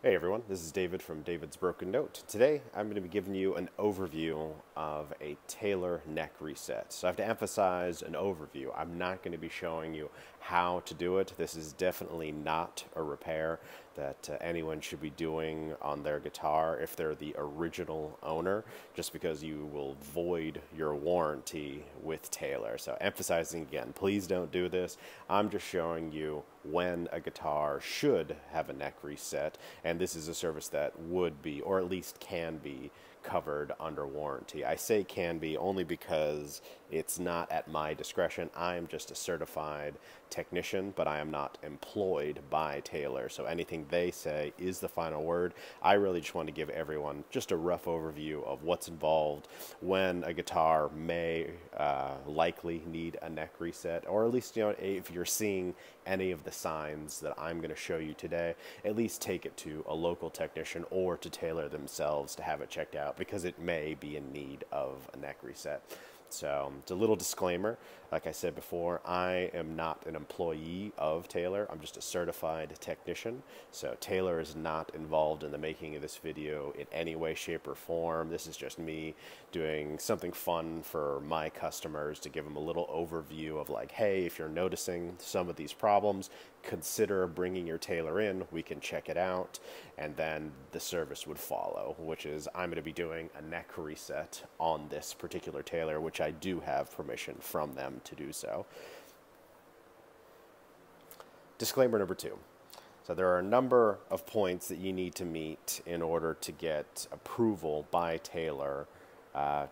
Hey everyone, this is David from David's Broken Note. Today I'm going to be giving you an overview of a tailor neck reset. So I have to emphasize an overview. I'm not going to be showing you how to do it. This is definitely not a repair that anyone should be doing on their guitar if they're the original owner, just because you will void your warranty with Taylor. So emphasizing again, please don't do this. I'm just showing you when a guitar should have a neck reset, and this is a service that would be, or at least can be, covered under warranty. I say can be only because it's not at my discretion. I'm just a certified technician, but I am not employed by Taylor, so anything they say is the final word. I really just want to give everyone just a rough overview of what's involved when a guitar may likely need a neck reset, or at least, if you're seeing any of the signs that I'm going to show you today, at least take it to a local technician or to Taylor themselves to have it checked out, because it may be in need of a neck reset. So it's a little disclaimer. Like I said before, I am not an employee of Taylor. I'm just a certified technician. So Taylor is not involved in the making of this video in any way, shape, or form. This is just me doing something fun for my customers to give them a little overview of like, hey, if you're noticing some of these problems, consider bringing your Taylor in. We can check it out, and then the service would follow, which is I'm going to be doing a neck reset on this particular Taylor, which I do have permission from them to do so. Disclaimer number 2. So there are a number of points that you need to meet in order to get approval by Taylor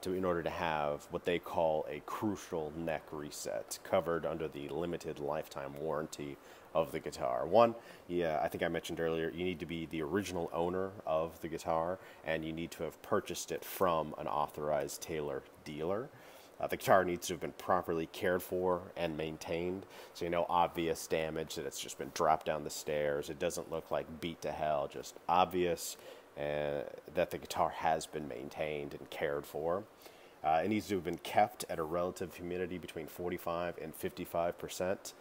in order to have what they call a crucial neck reset covered under the limited lifetime warranty of the guitar. One, I think I mentioned earlier, you need to be the original owner of the guitar, and you need to have purchased it from an authorized Taylor dealer. The guitar needs to have been properly cared for and maintained, so obvious damage, that it's just been dropped down the stairs. It doesn't look like beat to hell, just obvious that the guitar has been maintained and cared for. It needs to have been kept at a relative humidity between 45 and 55%.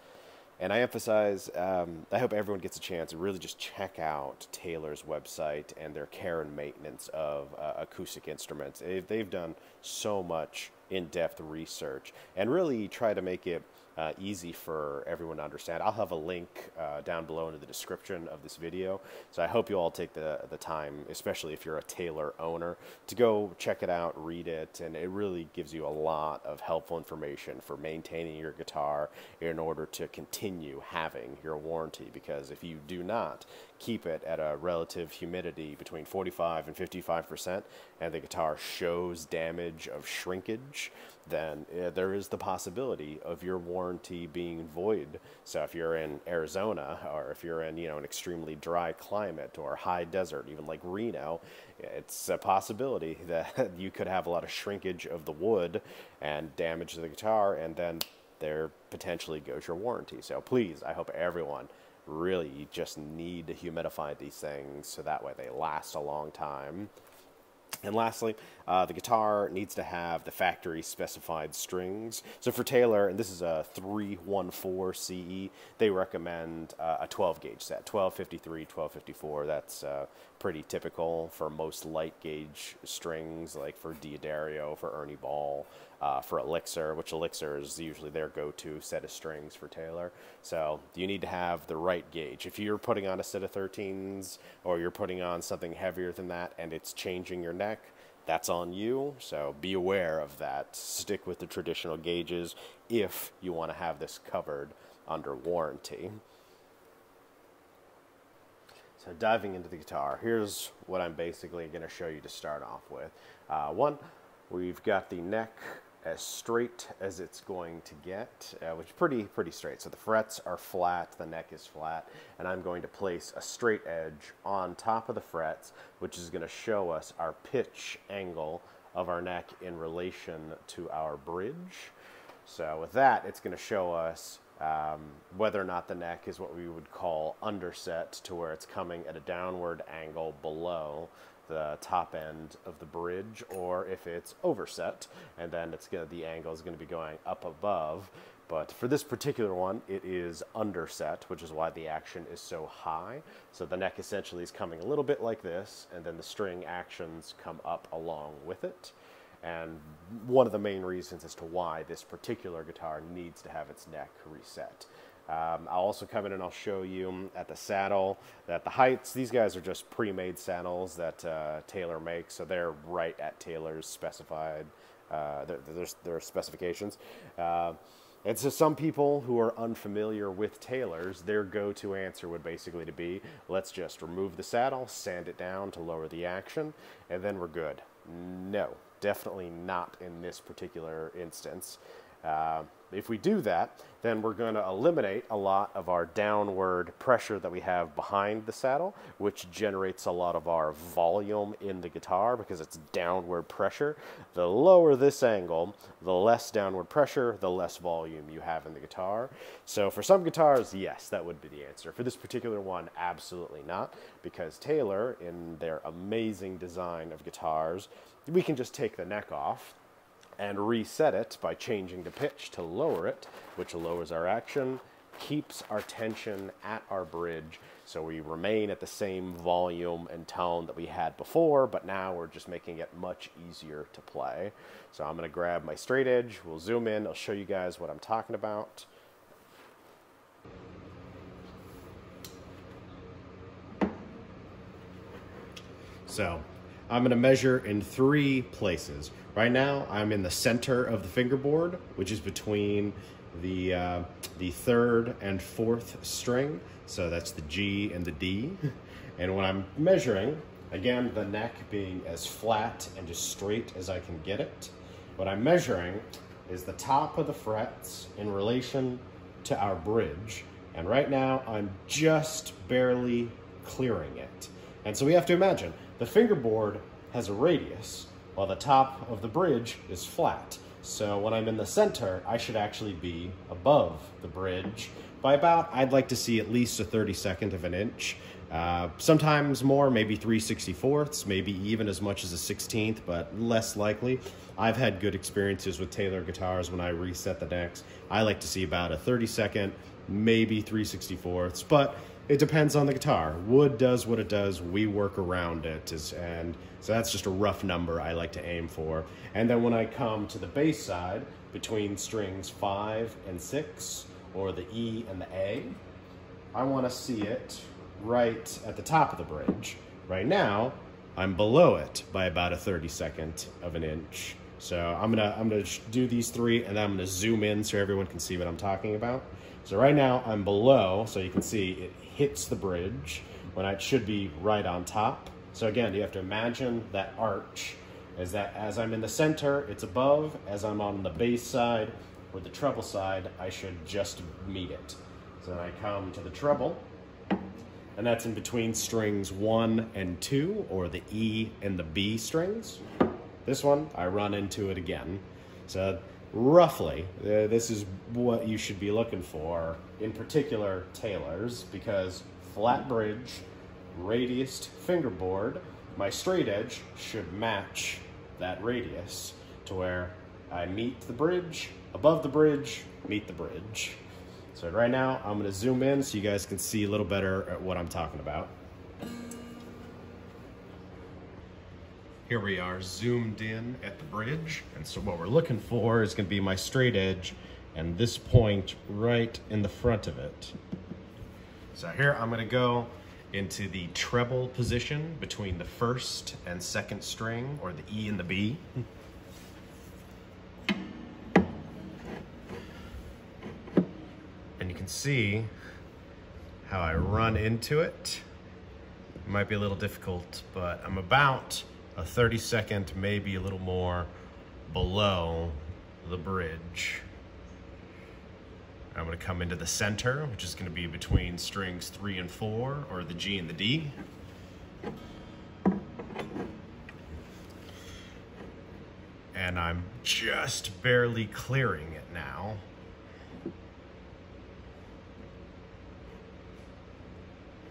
And I emphasize, I hope everyone gets a chance to really just check out Taylor's website and their care and maintenance of acoustic instruments. They've done so much in-depth research and really try to make it easy for everyone to understand. I'll have a link down below in the description of this video, so I hope you all take the time, especially if you're a Taylor owner, to go check it out, read it, and it really gives you a lot of helpful information for maintaining your guitar in order to continue having your warranty, because if you do not keep it at a relative humidity between 45 and 55% and the guitar shows damage of shrinkage, then there is the possibility of your warranty being void. So if you're in Arizona, or if you're in an extremely dry climate or high desert, even like Reno, it's a possibility that you could have a lot of shrinkage of the wood and damage to the guitar, and then there potentially goes your warranty. So please, I hope everyone really just need to humidify these things so that way they last a long time. And lastly, the guitar needs to have the factory specified strings. So for Taylor, and this is a 314 CE, they recommend a 12 gauge set, 1253, 1254. That's pretty typical for most light gauge strings, like for Diodario, for Ernie Ball, for Elixir, which Elixir is usually their go-to set of strings for Taylor. So you need to have the right gauge. If you're putting on a set of 13s, or you're putting on something heavier than that and it's changing your neck, that's on you, so be aware of that. Stick with the traditional gauges if you want to have this covered under warranty. So diving into the guitar, here's what I'm basically going to show you to start off with. One, we've got the neck as straight as it's going to get, which is pretty straight. So the frets are flat, the neck is flat, and I'm going to place a straight edge on top of the frets, which is going to show us our pitch angle of our neck in relation to our bridge. So with that, it's going to show us whether or not the neck is what we would call underset, to where it's coming at a downward angle below the top end of the bridge, or if it's overset, and then the angle is going to be going up above. But for this particular one, it is underset, which is why the action is so high. So the neck essentially is coming a little bit like this, and then the string actions come up along with it. And one of the main reasons as to why this particular guitar needs to have its neck reset. I'll also come in and I'll show you at the saddle that the heights, these guys are just pre-made saddles that Taylor makes, so they're right at Taylor's specified, their specifications. And so some people who are unfamiliar with Taylor's, their go-to answer would basically to be, let's just remove the saddle, sand it down to lower the action, and then we're good. No, definitely not in this particular instance. If we do that, then we're going to eliminate a lot of our downward pressure that we have behind the saddle, which generates a lot of our volume in the guitar because it's downward pressure. The lower this angle, the less downward pressure, the less volume you have in the guitar. So for some guitars, yes, that would be the answer. For this particular one, absolutely not, because Taylor, in their amazing design of guitars, we can just take the neck off and reset it by changing the pitch to lower it, which lowers our action, keeps our tension at our bridge, so we remain at the same volume and tone that we had before, but now we're just making it much easier to play. So I'm going to grab my straight edge, we'll zoom in, I'll show you guys what I'm talking about. So I'm going to measure in 3 places. Right now, I'm in the center of the fingerboard, which is between the 3rd and 4th string. So that's the G and the D. And when I'm measuring, again, the neck being as flat and just straight as I can get it, what I'm measuring is the top of the frets in relation to our bridge. And right now, I'm just barely clearing it. And so we have to imagine, the fingerboard has a radius, while the top of the bridge is flat. So when I'm in the center, I should actually be above the bridge by about, I'd like to see at least a 32nd of an inch. Sometimes more, maybe 3/64ths, maybe even as much as a 16th, but less likely. I've had good experiences with Taylor guitars when I reset the necks. I like to see about a 32nd, maybe 3/64ths, but it depends on the guitar. Wood does what it does, we work around it, and so that's just a rough number I like to aim for. And then when I come to the bass side, between strings 5 and 6, or the E and the A, I want to see it right at the top of the bridge. Right now, I'm below it by about a 32nd of an inch. So I'm gonna do these 3, and then I'm gonna zoom in so everyone can see what I'm talking about. So right now I'm below, so you can see it hits the bridge when it should be right on top. So again, you have to imagine that arch is that as I'm in the center, it's above. As I'm on the bass side or the treble side, I should just meet it. So then I come to the treble, and that's in between strings 1 and 2, or the E and the B strings. This one, I run into it again. So roughly, this is what you should be looking for, in particular Taylor's, because flat bridge, radiused fingerboard, my straight edge should match that radius to where I meet the bridge, above the bridge, meet the bridge. So right now, I'm going to zoom in so you guys can see a little better at what I'm talking about. Here we are zoomed in at the bridge, and so what we're looking for is going to be my straight edge and this point right in the front of it. So here I'm going to go into the treble position between the 1st and 2nd string, or the E and the B. And you can see how I run into it. It might be a little difficult, but I'm about a 32nd, maybe a little more, below the bridge. I'm going to come into the center, which is going to be between strings 3 and 4, or the G and the D. And I'm just barely clearing it now.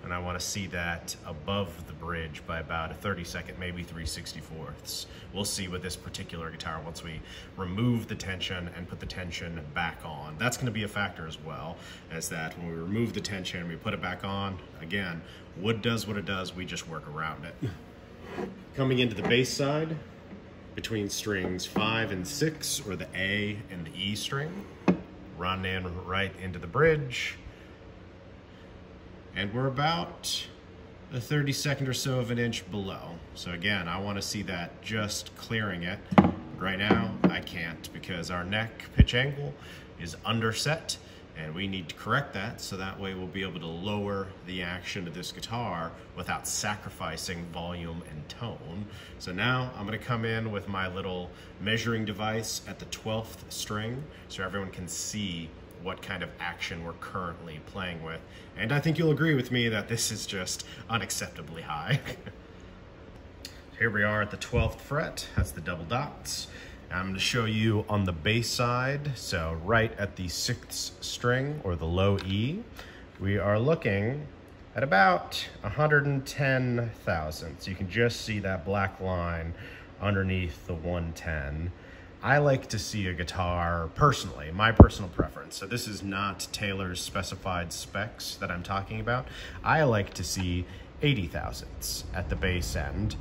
And and I want to see that above the bridge by about a 32nd, maybe 3/64ths. We'll see with this particular guitar once we remove the tension and put the tension back on. That's going to be a factor as well, as that when we remove the tension and we put it back on, again, wood does what it does, we just work around it. Coming into the bass side, between strings 5 and 6, or the A and the E string, run in right into the bridge, and we're about a 32nd or so of an inch below. So again, I want to see that just clearing it. Right now, I can't, because our neck pitch angle is underset, and we need to correct that so that way we'll be able to lower the action of this guitar without sacrificing volume and tone. So now I'm going to come in with my little measuring device at the 12th string so everyone can see what kind of action we're currently playing with. And I think you'll agree with me that this is just unacceptably high. Here we are at the 12th fret, that's the double dots. I'm going to show you on the bass side, so right at the 6th string, or the low E, we are looking at about 110 thousandths. You can just see that black line underneath the 110. I like to see a guitar, personally, my personal preference, so this is not Taylor's specified specs that I'm talking about. I like to see 80 thousandths at the bass end.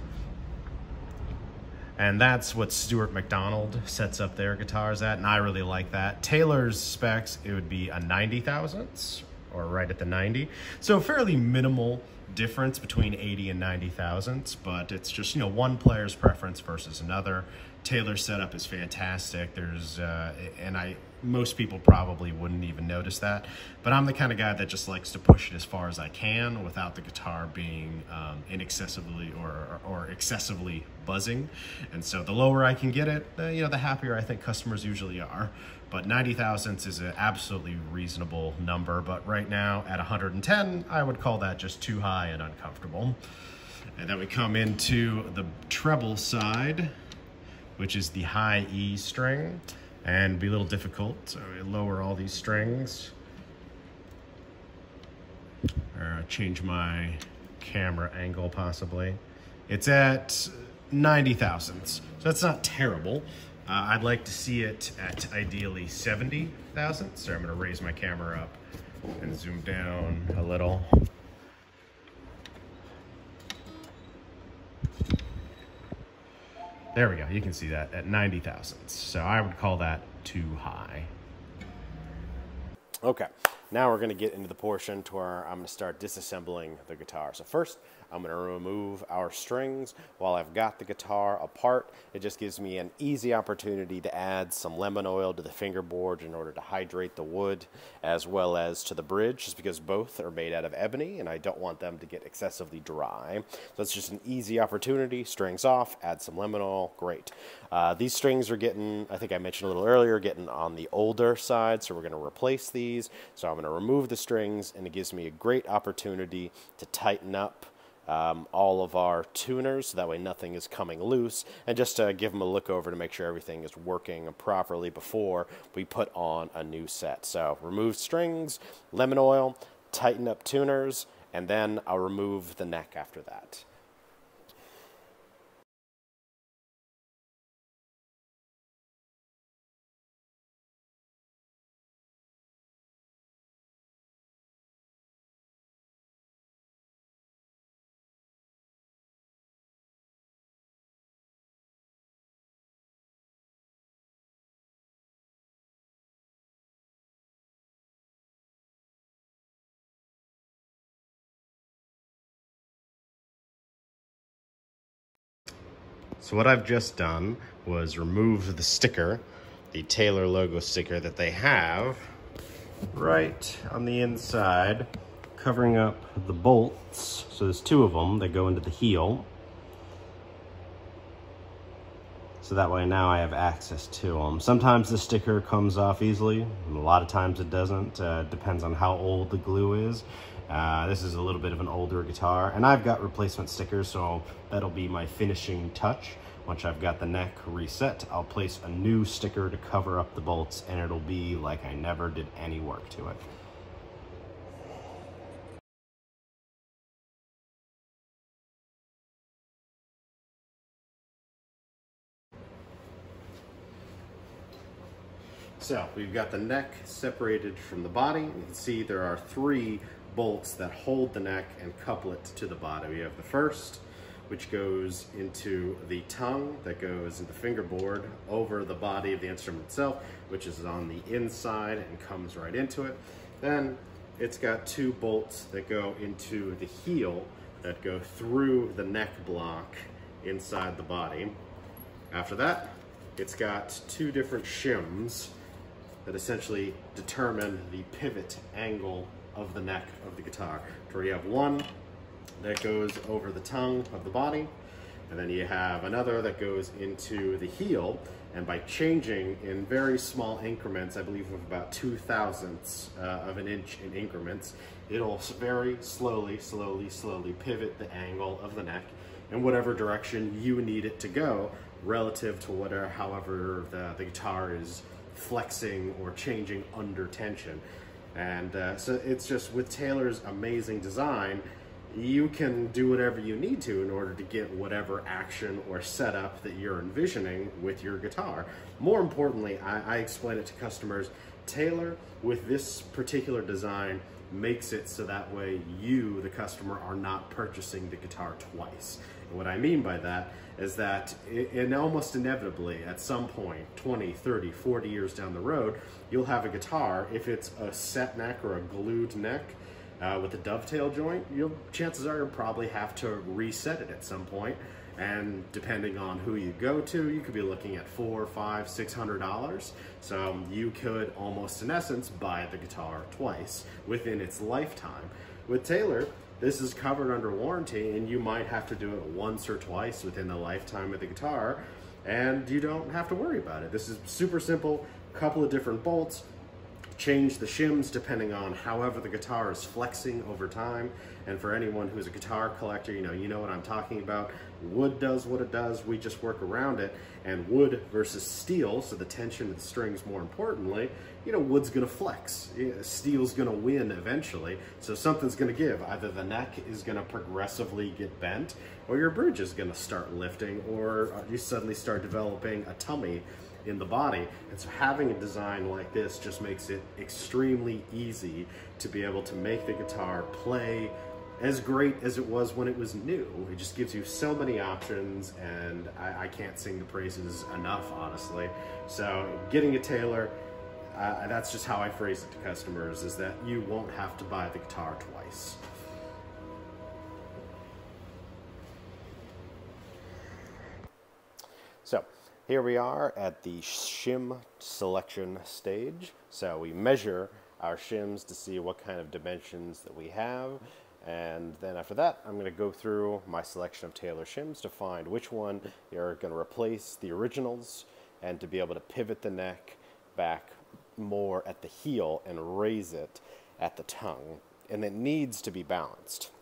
And that's what Stuart McDonald sets up their guitars at, and I really like that. Taylor's specs, it would be a 90 thousandths, or right at the 90. So fairly minimal difference between 80 and 90 thousandths, but it's just, you know, one player's preference versus another. Taylor's setup is fantastic. There's, most people probably wouldn't even notice that, but I'm the kind of guy that just likes to push it as far as I can without the guitar being inaccessibly or excessively buzzing. And so the lower I can get it, you know, the happier I think customers usually are. But 90 thousandths is an absolutely reasonable number, but right now at 110, I would call that just too high and uncomfortable. And then we come into the treble side, which is the high E string, and be a little difficult. So we lower all these strings. Or change my camera angle possibly. It's at 90 thousandths, so that's not terrible. I'd like to see it at ideally 70 thousandths. So I'm gonna raise my camera up and zoom down a little. There we go, you can see that at 90 thousandths. So I would call that too high. Okay, now we're going to get into the portion to where I'm going to start disassembling the guitar. So first, I'm going to remove our strings. While I've got the guitar apart, it just gives me an easy opportunity to add some lemon oil to the fingerboard in order to hydrate the wood, as well as to the bridge, just because both are made out of ebony and I don't want them to get excessively dry. So it's just an easy opportunity. Strings off, add some lemon oil, great. These strings are getting, I think I mentioned a little earlier, getting on the older side, so we're going to replace these. So I'm going to remove the strings, and it gives me a great opportunity to tighten up all of our tuners, so that way nothing is coming loose, and just to give them a look over to make sure everything is working properly before we put on a new set. So remove strings, lemon oil, tighten up tuners, and then I'll remove the neck after that. So what I've just done was remove the sticker, the Taylor logo sticker that they have right on the inside, covering up the bolts. So there's two of them that go into the heel. So that way now I have access to them. Sometimes the sticker comes off easily, and a lot of times it doesn't. Depends on how old the glue is. This is a little bit of an older guitar, and I've got replacement stickers, so that'll be my finishing touch. Once I've got the neck reset, I'll place a new sticker to cover up the bolts, and it'll be like I never did any work to it. So we've got the neck separated from the body. You can see there are 3 bolts that hold the neck and couple it to the body. We have the first, which goes into the tongue, that goes into the fingerboard over the body of the instrument itself, which is on the inside and comes right into it. Then it's got 2 bolts that go into the heel that go through the neck block inside the body. After that, it's got 2 different shims that essentially determine the pivot angle of the neck of the guitar. So you have one that goes over the tongue of the body, and then you have another that goes into the heel, and by changing in very small increments, I believe of about 0.02 of an inch in increments, it'll very slowly pivot the angle of the neck in whatever direction you need it to go relative to whatever, however the guitar is flexing or changing under tension. And so it's just, with Taylor's amazing design, you can do whatever you need to in order to get whatever action or setup that you're envisioning with your guitar. More importantly, I explain it to customers, Taylor, with this particular design, makes it so that way you, the customer, are not purchasing the guitar twice. And what I mean by that is that almost inevitably, at some point, 20, 30, 40 years down the road, you'll have a guitar, if it's a set neck or a glued neck, with a dovetail joint, chances are you'll probably have to reset it at some point. And depending on who you go to, you could be looking at $400, $500, $600. So you could almost, in essence, buy the guitar twice within its lifetime. With Taylor, this is covered under warranty, and you might have to do it once or twice within the lifetime of the guitar, and you don't have to worry about it. This is super simple, couple of different bolts, change the shims depending on however the guitar is flexing over time. And for anyone who's a guitar collector, you know what I'm talking about. Wood does what it does, we just work around it. And wood versus steel, so the tension of the strings more importantly, wood's gonna flex. Steel's gonna win eventually, so something's gonna give. Either the neck is gonna progressively get bent, or your bridge is gonna start lifting, or you suddenly start developing a tummy in the body. And so having a design like this just makes it extremely easy to be able to make the guitar play as great as it was when it was new. It just gives you so many options, and I can't sing the praises enough, honestly. So getting a Taylor, that's just how I phrase it to customers, is that you won't have to buy the guitar twice. So here we are at the shim selection stage. So we measure our shims to see what kind of dimensions that we have. And then after that, I'm going to go through my selection of Taylor shims to find which one you're going to replace the originals, and to be able to pivot the neck back more at the heel and raise it at the tongue. And it needs to be balanced.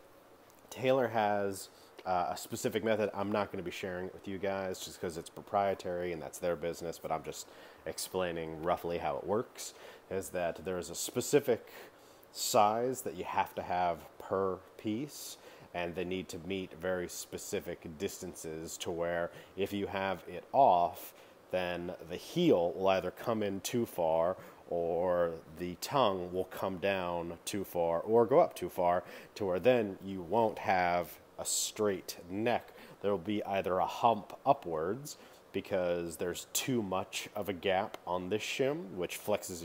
Taylor has a specific method. I'm not going to be sharing it with you guys just because it's proprietary and that's their business, but I'm just explaining roughly how it works, is that there's a specific size that you have to have per piece, and they need to meet very specific distances, to where if you have it off, then the heel will either come in too far, or the tongue will come down too far or go up too far, to where then you won't have a straight neck. There will be either a hump upwards because there's too much of a gap on this shim, which flexes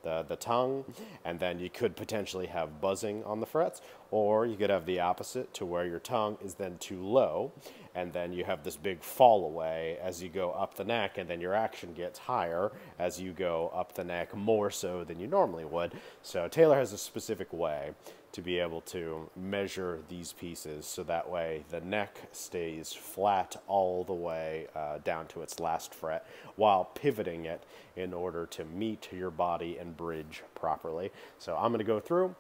the tongue, and then you could potentially have buzzing on the frets, or you could have the opposite, to where your tongue is then too low, and then you have this big fall away as you go up the neck, and then your action gets higher as you go up the neck, more so than you normally would. So Taylor has a specific way to be able to measure these pieces, so that way the neck stays flat all the way down to its last fret, while pivoting it in order to meet your body and bridge properly. So I'm going to go through,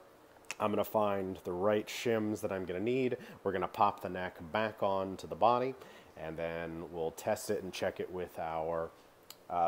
I'm going to find the right shims that I'm going to need. We're going to pop the neck back onto the body, and then we'll test it and check it with our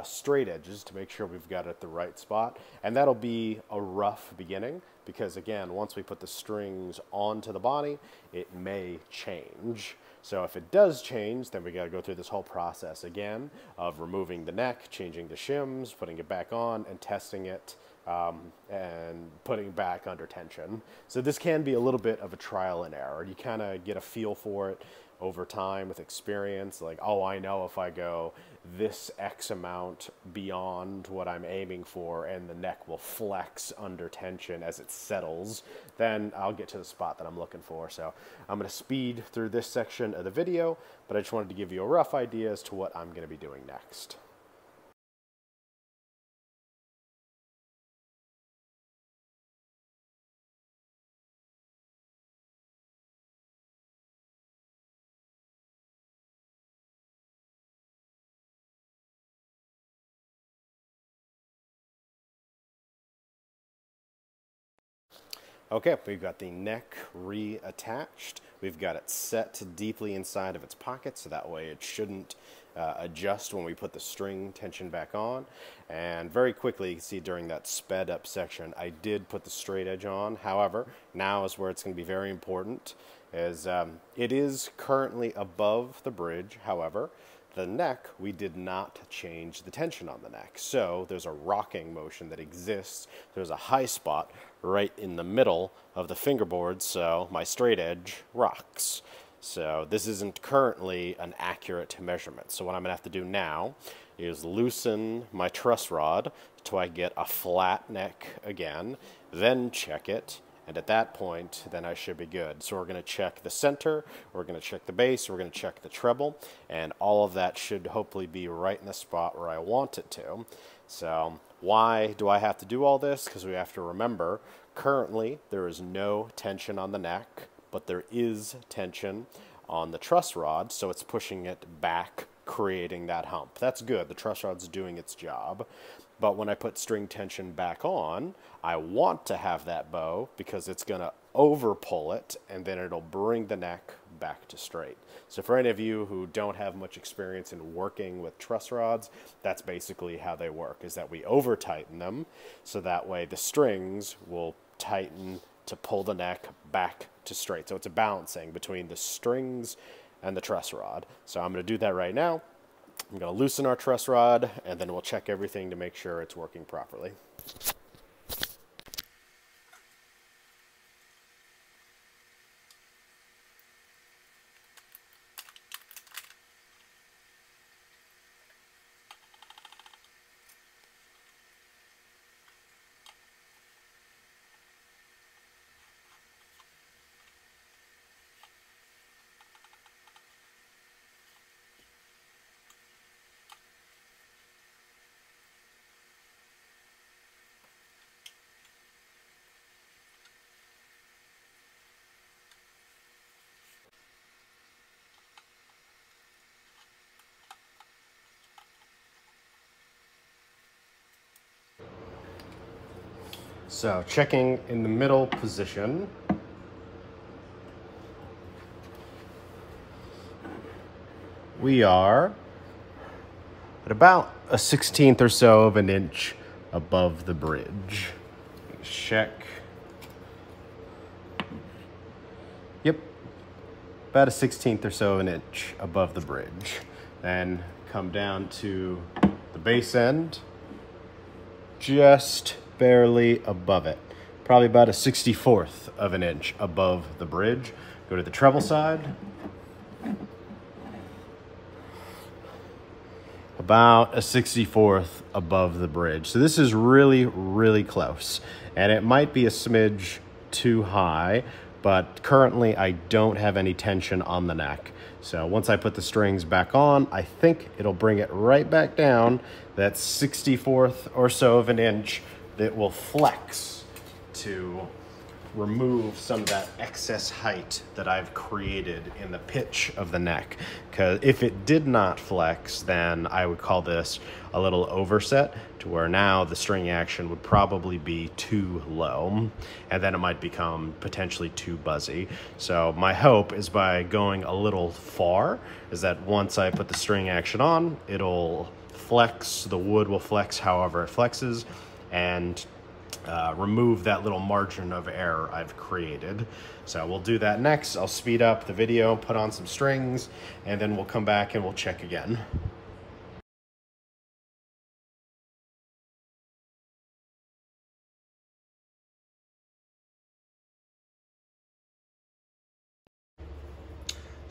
straight edges to make sure we've got it at the right spot. And that'll be a rough beginning, because again, once we put the strings onto the body, it may change. So if it does change, then we got to go through this whole process again of removing the neck, changing the shims, putting it back on, and testing it, and putting back under tension. So this can be a little bit of a trial and error. You kind of get a feel for it over time with experience, like, oh, I know if I go this X amount beyond what I'm aiming for and the neck will flex under tension as it settles, then I'll get to the spot that I'm looking for. So I'm going to speed through this section of the video, but I just wanted to give you a rough idea as to what I'm going to be doing next. Okay, we've got the neck reattached. We've got it set deeply inside of its pocket, so that way it shouldn't adjust when we put the string tension back on. And very quickly, you can see during that sped up section, I did put the straight edge on. However, now is where it's going to be very important, is it is currently above the bridge. However, the neck, we did not change the tension on the neck. So there's a rocking motion that exists. There's a high spot right in the middle of the fingerboard, so my straight edge rocks. So this isn't currently an accurate measurement. So what I'm going to have to do now is loosen my truss rod till I get a flat neck again, then check it. And at that point, then I should be good. So we're going to check the center, we're going to check the bass, we're going to check the treble, and all of that should hopefully be right in the spot where I want it to. So why do I have to do all this? Because we have to remember, currently there is no tension on the neck, but there is tension on the truss rod, so it's pushing it back, creating that hump. That's good. The truss rod's doing its job. But when I put string tension back on, I want to have that bow because it's going to over pull it and then it'll bring the neck back to straight. So for any of you who don't have much experience in working with truss rods, that's basically how they work, is that we over tighten them so that way the strings will tighten to pull the neck back to straight. So it's a balancing between the strings and the truss rod. So I'm going to do that right now. I'm going to loosen our truss rod, and then we'll check everything to make sure it's working properly. So checking in the middle position. We are at about a 1/16 or so of an inch above the bridge. Check. Yep, about a 1/16 or so of an inch above the bridge. Then come down to the bass end, just barely above it. Probably about a 1/64 of an inch above the bridge. Go to the treble side. About a 1/64 above the bridge. So this is really, really close. And it might be a smidge too high, but currently I don't have any tension on the neck. So once I put the strings back on, I think it'll bring it right back down that 1/64 or so of an inch that will flex to remove some of that excess height that I've created in the pitch of the neck. Because if it did not flex, then I would call this a little overset, to where now the string action would probably be too low, and then it might become potentially too buzzy. So my hope is by going a little far, is that once I put the string action on, it'll flex, the wood will flex however it flexes, and remove that little margin of error I've created. So we'll do that next. I'll speed up the video, put on some strings, and then we'll come back and we'll check again.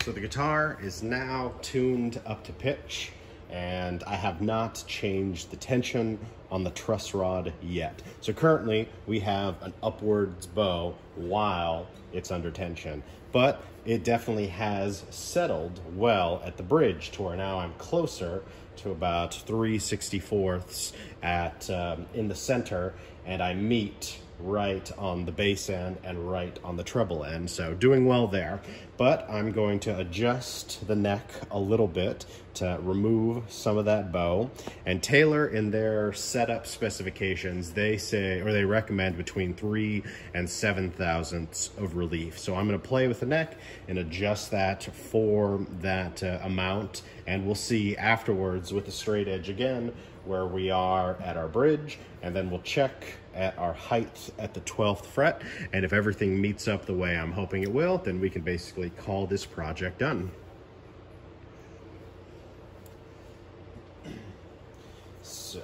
So the guitar is now tuned up to pitch, and I have not changed the tension on the truss rod yet. So currently we have an upwards bow while it's under tension, but it definitely has settled well at the bridge to where now I'm closer to about 3/64 at in the center, and I meet right on the bass end and right on the treble end, so doing well there. But I'm going to adjust the neck a little bit to remove some of that bow. And Taylor, in their setup specifications, they say, or they recommend between 3 and 7 thousandths of relief. So I'm going to play with the neck and adjust that for that amount, and we'll see afterwards with the straight edge again where we are at our bridge, and then we'll check at our height at the 12th fret, and if everything meets up the way I'm hoping it will, then we can basically call this project done. So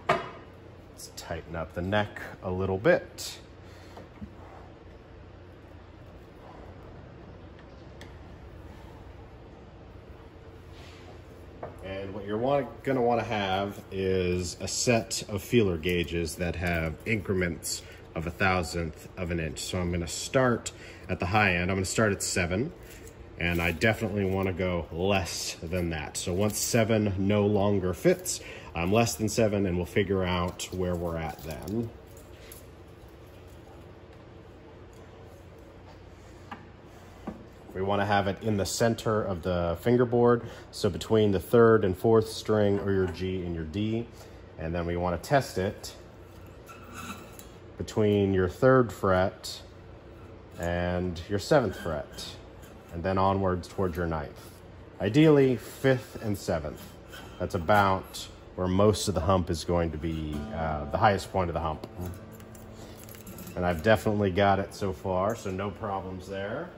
let's tighten up the neck a little bit. And what you're going to want to have is a set of feeler gauges that have increments of 1/1000th of an inch. So I'm going to start at the high end. I'm going to start at 7, and I definitely want to go less than that. So once 7 no longer fits, I'm less than 7, and we'll figure out where we're at then. We want to have it in the center of the fingerboard, so between the 3rd and 4th string, or your G and your D. And then we want to test it between your 3rd fret and your 7th fret, and then onwards towards your 9th. Ideally 5th and 7th. That's about where most of the hump is going to be, the highest point of the hump. And I've definitely got it so far, so no problems there.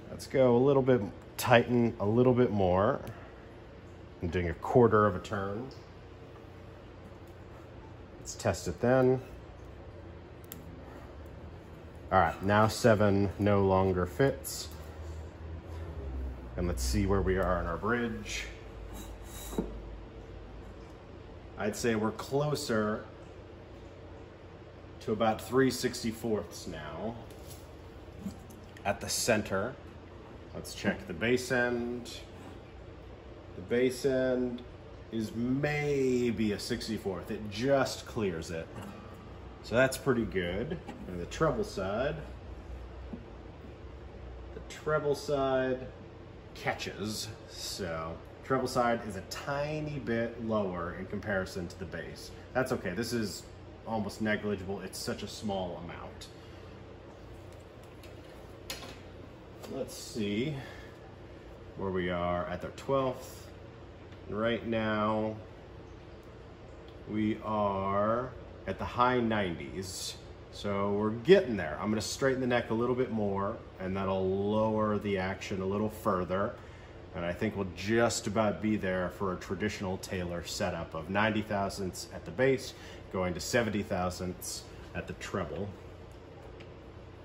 Let's go a little bit, tighten a little bit more. I'm doing 1/4 of a turn. Let's test it then. All right, now 7 no longer fits. And let's see where we are on our bridge. I'd say we're closer to about 3/64 now at the center. Let's check the bass end. The bass end is maybe a 1/64. It just clears it. So that's pretty good. And the treble side catches. So treble side is a tiny bit lower in comparison to the bass. That's okay. This is almost negligible. It's such a small amount. Let's see where we are at the 12th. Right now, we are at the high 90s. So we're getting there. I'm gonna straighten the neck a little bit more, and that'll lower the action a little further. And I think we'll just about be there for a traditional Taylor setup of 90 thousandths at the bass, going to 70 thousandths at the treble.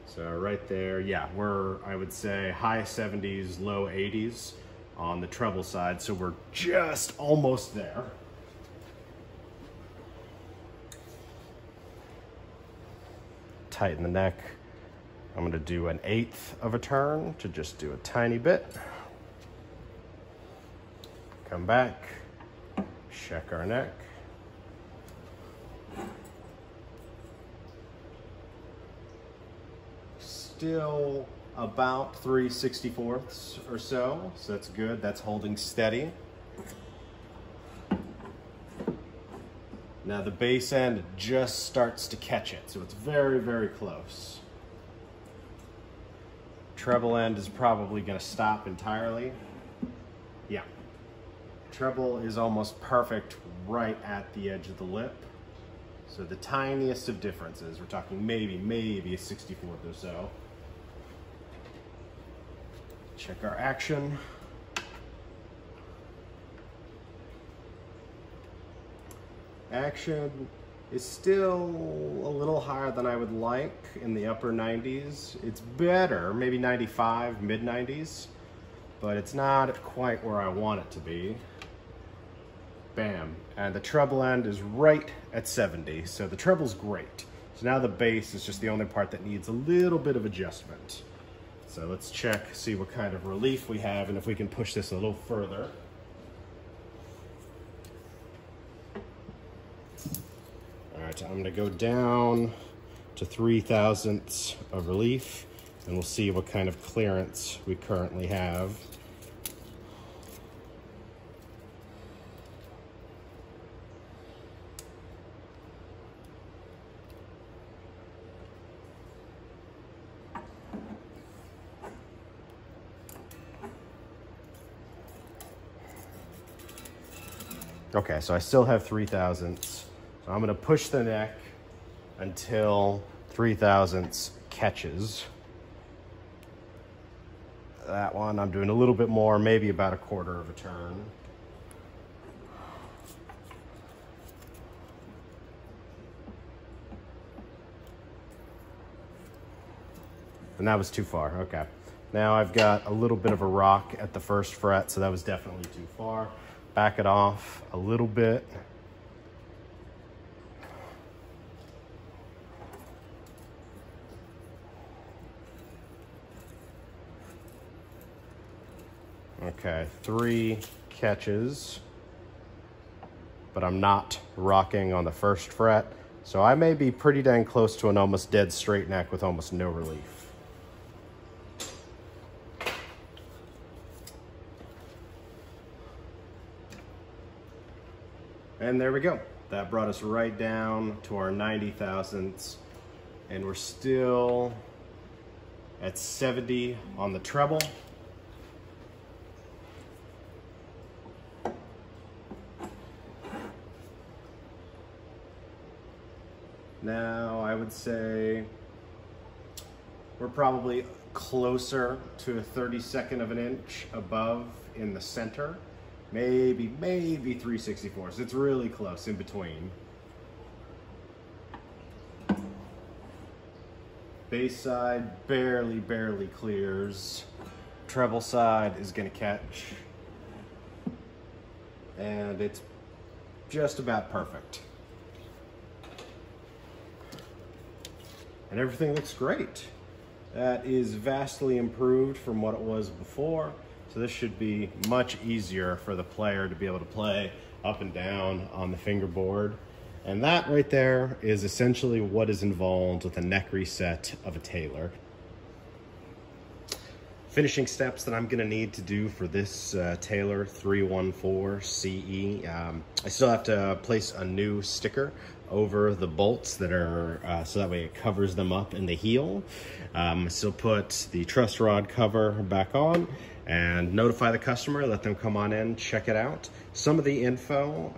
So right there, yeah, we're, I would say, high 70s, low 80s on the treble side. So we're just almost there. Tighten the neck. I'm gonna do 1/8 of a turn to just do a tiny bit. Come back, check our neck. Still about 3/64 or so that's good. That's holding steady. Now the bass end just starts to catch it, so it's very, very close. Treble end is probably going to stop entirely. Yeah. Treble is almost perfect right at the edge of the lip. So the tiniest of differences, we're talking maybe a 64th or so. Check our action. Action is still a little higher than I would like, in the upper 90s. It's better, maybe 95, mid 90s, but it's not quite where I want it to be. Bam. And the treble end is right at 70, so the treble's great. So now the bass is just the only part that needs a little bit of adjustment. So let's check, see what kind of relief we have, and if we can push this a little further. All right, I'm gonna go down to 3/1000ths of relief, and we'll see what kind of clearance we currently have. Okay, so I still have 3/1000ths. So I'm gonna push the neck until 3/1000ths catches. That one, I'm doing a little bit more, maybe about a quarter of a turn. And that was too far, okay. Now I've got a little bit of a rock at the first fret, so that was definitely too far. Back it off a little bit. Okay, 3 catches, but I'm not rocking on the first fret, so I may be pretty dang close to an almost dead straight neck with almost no relief. And there we go. That brought us right down to our 90/1000ths, and we're still at 70 on the treble. Now, I would say we're probably closer to a 32nd of an inch above in the center. Maybe 3/64. So it's really close in between. Bass side barely clears. Treble side is gonna catch. And it's just about perfect. And everything looks great. That is vastly improved from what it was before. So this should be much easier for the player to be able to play up and down on the fingerboard. And that right there is essentially what is involved with a neck reset of a Taylor. Finishing steps that I'm gonna need to do for this Taylor 314 CE. I still have to place a new sticker over the bolts that are, so that way it covers them up in the heel. Still put the truss rod cover back on and notify the customer, let them come on in, check it out. Some of the info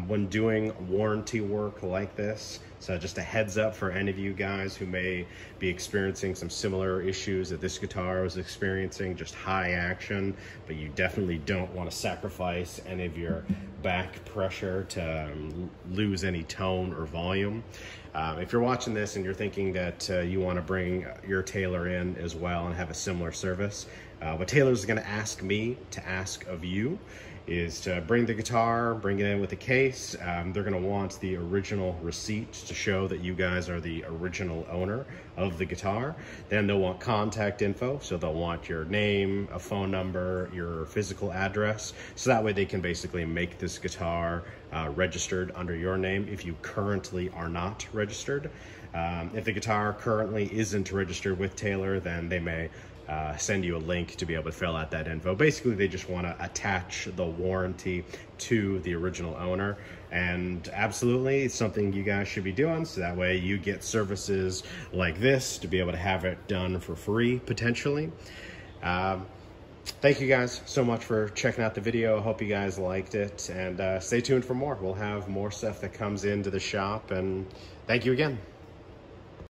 when doing warranty work like this, so just a heads up for any of you guys who may be experiencing some similar issues that this guitar was experiencing, just high action, but you definitely don't want to sacrifice any of your back pressure to lose any tone or volume. If you're watching this and you're thinking that you want to bring your Taylor in as well and have a similar service, what Taylor's going to ask me to ask of you is to bring the guitar, bring it in with a case. They're gonna want the original receipt to show that you guys are the original owner of the guitar. Then they'll want contact info, so they'll want your name, a phone number, your physical address, so that way they can basically make this guitar registered under your name if you currently are not registered. If the guitar currently isn't registered with Taylor, then they may send you a link to be able to fill out that info. Basically, they just want to attach the warranty to the original owner, and absolutely it's something you guys should be doing, so that way you get services like this to be able to have it done for free, potentially. Thank thank you guys so much for checking out the video. I hope you guys liked it, and stay tuned for more. We'll have more stuff that comes into the shop, and thank you again.